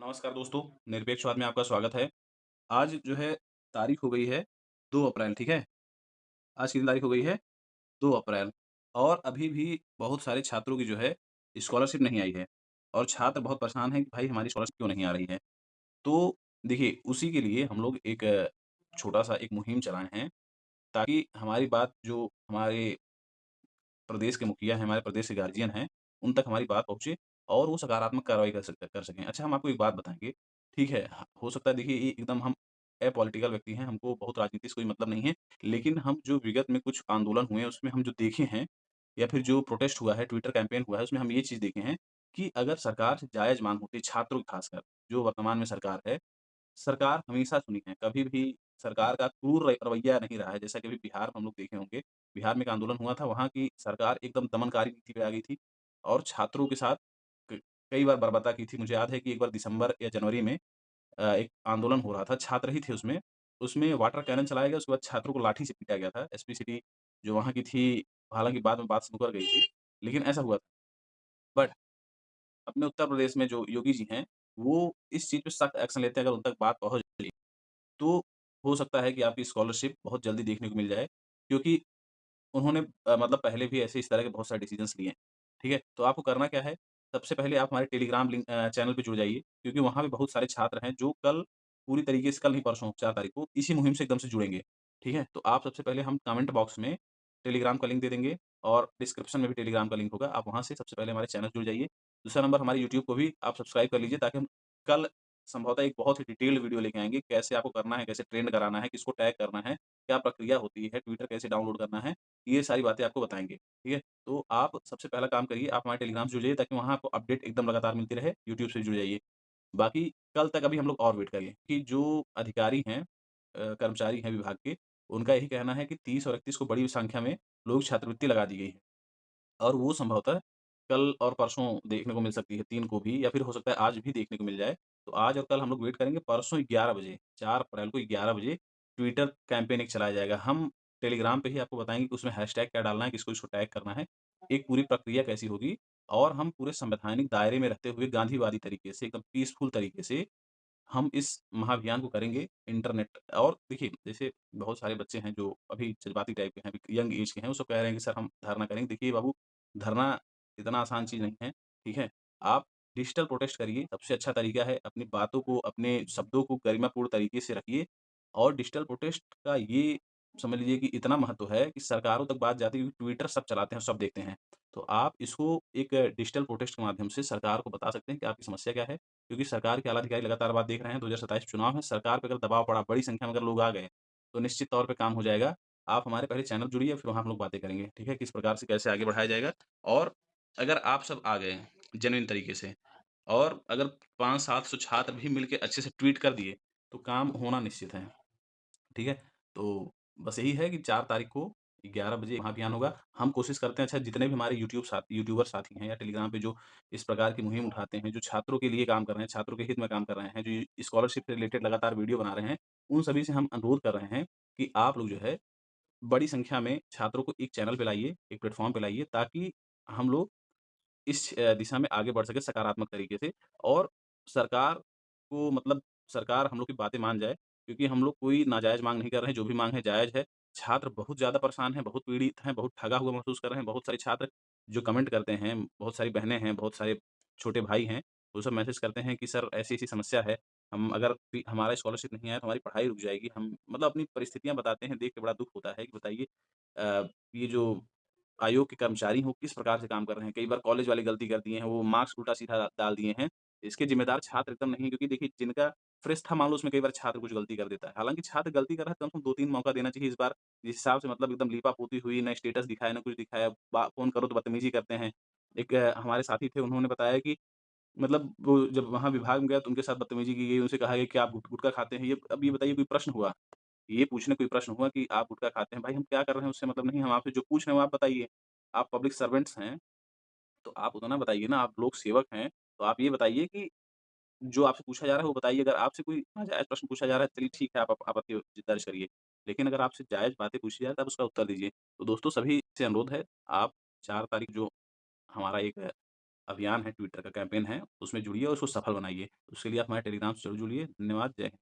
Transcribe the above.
नमस्कार दोस्तों, निरपेक्षवाद में आपका स्वागत है। आज जो है तारीख हो गई है 2 अप्रैल, ठीक है? आज कितनी तारीख हो गई है? 2 अप्रैल और अभी भी बहुत सारे छात्रों की जो है स्कॉलरशिप नहीं आई है और छात्र बहुत परेशान हैं कि भाई हमारी स्कॉलरशिप क्यों नहीं आ रही है? तो देखिए, उसी के लिए हम लोग एक छोटा-सा एक मुहिम चलाए हैं ताकि हमारी बात जो हमारे प्रदेश के मुखिया हैं, हमारे प्रदेश के गार्जियन हैं, उन तक हमारी बात पहुँचे और वो सकारात्मक कार्रवाई कर सकें। अच्छा हम आपको एक बात बताएँगे, ठीक है, हो सकता है देखिए ये एकदम हम अपॉलिटिकल व्यक्ति हैं, हमको बहुत राजनीति से कोई मतलब नहीं है, लेकिन हम जो विगत में कुछ आंदोलन हुए हैं, उसमें हम जो देखे हैं या फिर जो प्रोटेस्ट हुआ है, ट्विटर कैंपेन हुआ है, उसमें हम ये चीज़ देखे हैं कि अगर सरकार से जायज़ माँग होती है, छात्रों की खासकर, जो वर्तमान में सरकार है, सरकार हमेशा सुनी है, कभी भी सरकार का क्रूर रवैया नहीं रहा है, जैसा कि अभी बिहार में हम लोग देखे होंगे। बिहार में एक आंदोलन हुआ था, वहाँ की सरकार एकदम दमनकारी नीति पे आ गई थी और छात्रों के साथ क कई बार बर्बरता की थी। मुझे याद है कि एक बार दिसंबर या जनवरी में एक आंदोलन हो रहा था, छात्र ही थे उसमें। उसमें वाटर कैनन चलाया गया, उसके बाद छात्रों को लाठी से पीटा गया था। एसपी सिटी जो वहाँ की थी, हालाँकि बाद में बात मुकर गई थी, लेकिन ऐसा हुआ था। बट अपने उत्तर प्रदेश में जो योगी जी हैं, वो इस चीज़ पे सख्त एक्शन लेते हैं, अगर उन तक बात पहुँच गई तो हो सकता है कि आपकी स्कॉलरशिप बहुत जल्दी देखने को मिल जाए, क्योंकि उन्होंने मतलब पहले भी ऐसे इस तरह के बहुत सारे डिसीज़न्स लिए हैं, ठीक है? तो आपको करना क्या है, सबसे पहले आप हमारे टेलीग्राम चैनल पे जुड़ जाइए, क्योंकि वहाँ पे बहुत सारे छात्र हैं जो कल पूरी तरीके से कल नहीं परसों 4 तारीख को इसी मुहिम से एकदम से जुड़ेंगे, ठीक है? तो आप सबसे पहले हम कमेंट बॉक्स में टेलीग्राम का लिंक दे देंगे और डिस्क्रिप्शन में भी टेलीग्राम का लिंक होगा, आप वहाँ से सबसे पहले हमारे चैनल जुड़ जाइए। दूसरा नंबर हमारे यूट्यूब को भी आप सब्सक्राइब कर लीजिए ताकि हम कल संभवतः एक बहुत ही डिटेल्ड वीडियो लेके आएँगे, कैसे आपको करना है, कैसे ट्रेंड कराना है, किसको टैग करना है, क्या प्रक्रिया होती है, ट्विटर कैसे डाउनलोड करना है, ये सारी बातें आपको बताएँगे, ठीक है? तो आप सबसे पहला काम करिए, आप हमारे टेलीग्राम से जुड़ जाइए ताकि वहाँ आपको अपडेट एकदम लगातार मिलती रहे, यूट्यूब से जुड़ जाइए। बाकी कल तक अभी हम लोग और वेट करेंगे कि जो अधिकारी हैं कर्मचारी हैं विभाग के, उनका यही कहना है कि 30 और 31 को बड़ी संख्या में लोग छात्रवृत्ति लगा दी गई है। और वो संभवतः कल और परसों देखने को मिल सकती है, 3 को भी या फिर हो सकता है आज भी देखने को मिल जाए। तो आज और कल हम लोग वेट करेंगे, परसों 11 बजे 4 अप्रैल को 11 बजे ट्विटर कैंपेन एक चलाया जाएगा। हम टेलीग्राम पे ही आपको बताएँगे कि उसमें हैशटैग क्या डालना है, किसको-किसको टैग करना है, एक पूरी प्रक्रिया कैसी होगी और हम पूरे संवैधानिक दायरे में रहते हुए गांधीवादी तरीके से, एकदम पीसफुल तरीके से हम इस महाअभियान को करेंगे इंटरनेट और देखिए, जैसे बहुत सारे बच्चे हैं जो अभी जज़्बाती टाइप के हैं, अभी यंग एज के हैं, वो सब कह रहे हैं कि सर हम धरना करेंगे। देखिए बाबू, धरना इतना आसान चीज़ नहीं है, ठीक है? आप डिजिटल प्रोटेस्ट करिए, सबसे अच्छा तरीका है अपनी बातों को, अपने शब्दों को गरिमापूर्ण तरीके से रखिए और डिजिटल प्रोटेस्ट का ये समझ लीजिए कि इतना महत्व है कि सरकारों तक बात जाती है क्योंकि ट्विटर सब चलाते हैं, सब देखते हैं। तो आप इसको एक डिजिटल प्रोटेस्ट के माध्यम से सरकार को बता सकते हैं कि आपकी समस्या क्या है। क्योंकि सरकार के आला अधिकारी लगातार बात देख रहे हैं, 2027 चुनाव है, सरकार पे अगर दबाव पड़ा, बड़ी संख्या में अगर लोग आ गए, तो निश्चित तौर पे काम हो जाएगा। आप हमारे पहले चैनल जुड़िए, फिर वहाँ हम लोग बातें करेंगे, ठीक है? किस प्रकार से कैसे आगे बढ़ाया जाएगा और अगर आप सब आ गए जेनुइन तरीके से और अगर 500-700 छात्र भी मिलके अच्छे से ट्वीट कर दिए, तो काम होना निश्चित है। ठीक है? तो बस यही है कि 4 तारीख को 11 बजे महाअभियान होगा। हम कोशिश करते हैं अच्छा जितने भी हमारे यूट्यूबर साथी हैं या टेलीग्राम पे जो इस प्रकार की मुहिम उठाते हैं, जो छात्रों के लिए काम कर रहे हैं, छात्रों के हित में काम कर रहे हैं, जो स्कॉलरशिप से रिलेटेड लगातार वीडियो बना रहे हैं, उन सभी से हम अनुरोध कर रहे हैं कि आप लोग जो है बड़ी संख्या में छात्रों को एक चैनल पे लाइए, एक प्लेटफ़ॉर्म पे लाइए ताकि हम लोग इस दिशा में आगे बढ़ सके सकारात्मक तरीके से और सरकार को मतलब सरकार हम लोग की बातें मान जाए, क्योंकि हम लोग कोई नाजायज़ माँग नहीं कर रहे हैं, जो भी माँग है जायज़ है। छात्र बहुत ज़्यादा परेशान हैं, बहुत पीड़ित हैं, बहुत ठगा हुआ महसूस कर रहे हैं। बहुत सारे छात्र जो कमेंट करते हैं, बहुत सारी बहनें हैं, बहुत सारे छोटे भाई हैं, वो सब मैसेज करते हैं कि सर ऐसी-ऐसी समस्या है, हम अगर फी हमारा स्कॉलरशिप नहीं आया तो हमारी पढ़ाई रुक जाएगी। हम मतलब अपनी परिस्थितियाँ बताते हैं, देख के बड़ा दुःख होता है कि बताइए ये जो आयोग के कर्मचारी हैं, वो किस प्रकार से काम कर रहे हैं। कई बार कॉलेज वाले गलती कर दिए हैं, वो मार्क्स उल्टा-सीधा डाल दिए हैं। इसके ज़िम्मेदार छात्र एकदम नहीं है क्योंकि देखिए जिनका फ्रेश था मान लो उसमें कई बार छात्र कुछ गलती कर देता है। हालाँकि छात्र गलती कर रहा है कम से कम 2-3 मौका देना चाहिए इस बार। जिस हिसाब से मतलब एकदम लीपापोती हुई, ना स्टेटस दिखाया, ना कुछ दिखाया, बा फ़ोन करो तो बदतमीज़ी करते हैं। एक हमारे साथी थे उन्होंने बताया कि मतलब वो जब वहाँ विभाग में गया तो उनके साथ बदतमीज़ी की गई, उनसे कहा गया कि आप गुटखा खाते हैं। ये अब ये बताइए कोई प्रश्न हुआ? ये पूछने कोई प्रश्न हुआ कि आप गुटखा खाते हैं? भाई हम क्या कर रहे हैं उससे मतलब नहीं, हम आपसे जो पूछ रहे हैं वो आप बताइए। आप पब्लिक सर्वेंट्स हैं, तो आप उतना बताइए ना, आप लोक सेवक हैं, तो आप ये बताइए कि जो आपसे पूछा जा रहा है वो बताइए। अगर आपसे कोई नाजायज़ प्रश्न पूछा जा रहा है, चलिए ठीक है, आप आपत्ति दर्ज करिए। लेकिन अगर आपसे जायज़ बातें पूछी जाए, तब उसका उत्तर दीजिए। तो दोस्तों सभी से अनुरोध है, आप 4 तारीख जो हमारा एक अभियान है, ट्विटर का कैंपेन है, उसमें जुड़िए और उसको सफल बनाइए। उसके लिए आप हमारे टेलीग्राम से ज़रूर जुड़िए। धन्यवाद, जय हिंद।